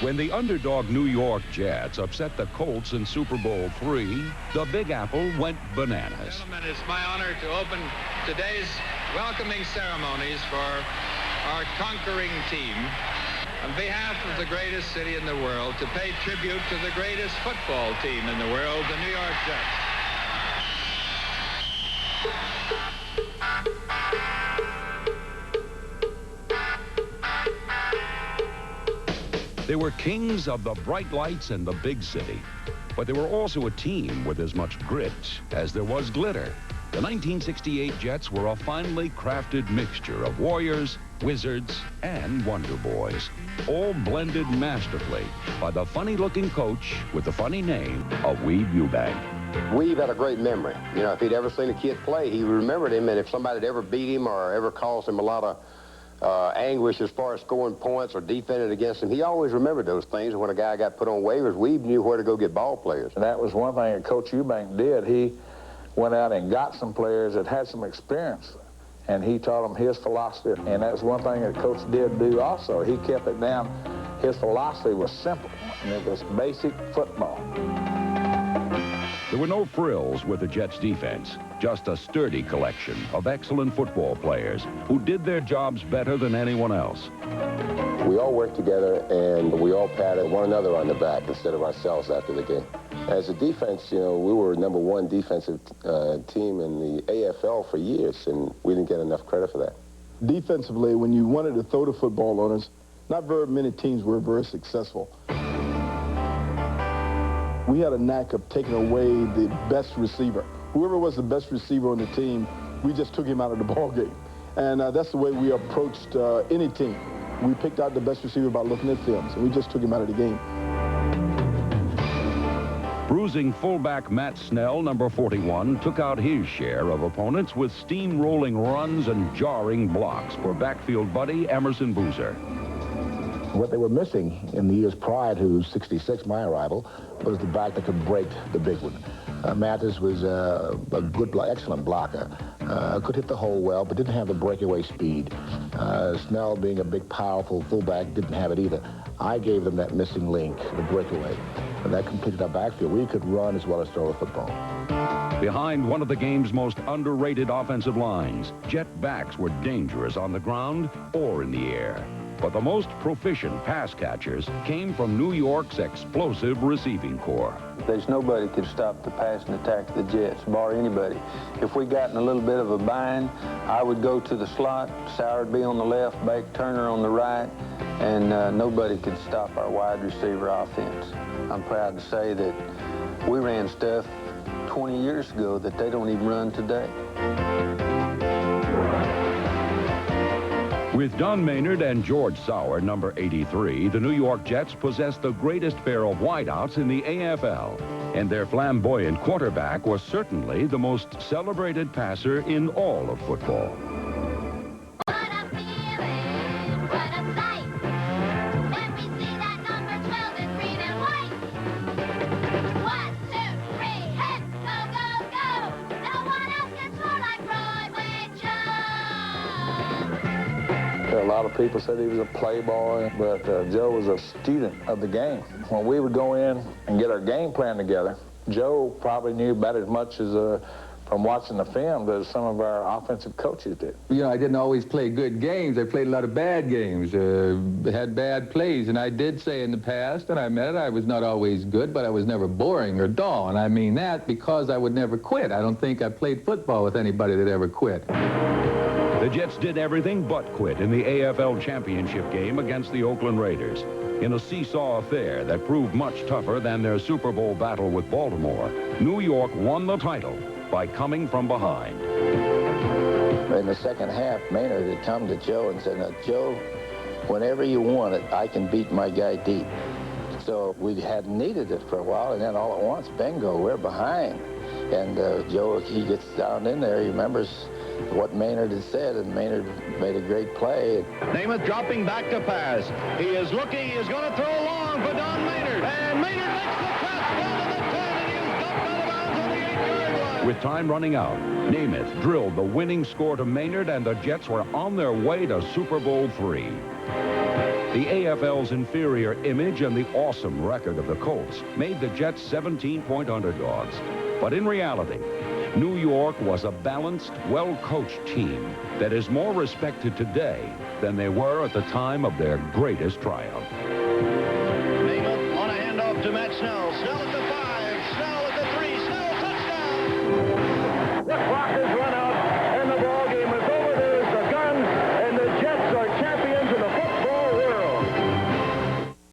When the underdog New York Jets upset the Colts in Super Bowl III, the Big Apple went bananas. Gentlemen, it's my honor to open today's welcoming ceremonies for our conquering team. On behalf of the greatest city in the world, to pay tribute to the greatest football team in the world, the New York Jets. They were kings of the bright lights and the big city, but they were also a team with as much grit as there was glitter. The 1968 Jets were a finely crafted mixture of warriors, wizards, and wonder boys, all blended masterfully by the funny-looking coach with the funny name of Weeb Ewbank. Weeb had a great memory. You know, if he'd ever seen a kid play, he remembered him, and if somebody had ever beat him or ever caused him a lot of anguish as far as scoring points or defending against him, he always remembered those things. When a guy got put on waivers, Weeb knew where to go get ball players. And that was one thing that Coach Ewbank did. He went out and got some players that had some experience, and he taught them his philosophy. And that's one thing that Coach did do also. He kept it down. His philosophy was simple, and it was basic football. There were no frills with the Jets' defense, just a sturdy collection of excellent football players who did their jobs better than anyone else. We all worked together, and we all patted one another on the back instead of ourselves after the game. As a defense, you know, we were #1 defensive team in the AFL for years, and we didn't get enough credit for that. Defensively, when you wanted to throw the football on us, not very many teams were very successful. We had a knack of taking away the best receiver. Whoever was the best receiver on the team, we just took him out of the ball game. And that's the way we approached any team. We picked out the best receiver by looking at films, and we just took him out of the game. Bruising fullback Matt Snell, number 41, took out his share of opponents with steamrolling runs and jarring blocks for backfield buddy Emerson Boozer. What they were missing in the years prior to '66, my arrival, was the back that could break the big one. Mathis was a good, excellent blocker. Could hit the hole well, but didn't have the breakaway speed. Snell, being a big, powerful fullback, didn't have it either. I gave them that missing link, the breakaway, and that completed our backfield. We could run as well as throw the football. Behind one of the game's most underrated offensive lines, Jet backs were dangerous on the ground or in the air. But the most proficient pass catchers came from New York's explosive receiving corps. There's nobody could stop the passing attack of the Jets, bar anybody. If we got in a little bit of a bind, I would go to the slot, Sauer would be on the left, Bake Turner on the right, and nobody could stop our wide receiver offense. I'm proud to say that we ran stuff 20 years ago that they don't even run today. With Don Maynard and George Sauer, number 83, the New York Jets possessed the greatest pair of wideouts in the AFL, and their flamboyant quarterback was certainly the most celebrated passer in all of football. A lot of people said he was a playboy, but Joe was a student of the game. When we would go in and get our game plan together, Joe probably knew about as much as from watching the film as some of our offensive coaches did. You know, I didn't always play good games. I played a lot of bad games, had bad plays, and I did say in the past, and I meant it, I was not always good, but I was never boring or dull, and I mean that because I would never quit. I don't think I played football with anybody that ever quit. The Jets did everything but quit in the AFL championship game against the Oakland Raiders. In a seesaw affair that proved much tougher than their Super Bowl battle with Baltimore, New York won the title by coming from behind. In the second half, Maynard had come to Joe and said, "Now, Joe, whenever you want it, I can beat my guy deep." So we had needed it for a while, and then all at once, bingo, we're behind. And Joe, he gets down in there, he remembers what Maynard had said, and Maynard made a great play. Namath dropping back to pass. He is looking, he is going to throw long for Don Maynard. And Maynard makes the catch down to the 10, and he is dumped out of bounds on the 8-yard line. With time running out, Namath drilled the winning score to Maynard, and the Jets were on their way to Super Bowl III. The AFL's inferior image and the awesome record of the Colts made the Jets 17-point underdogs. But in reality, New York was a balanced, well-coached team that is more respected today than they were at the time of their greatest triumph. Namath on a handoff to Matt Snell. Snell at the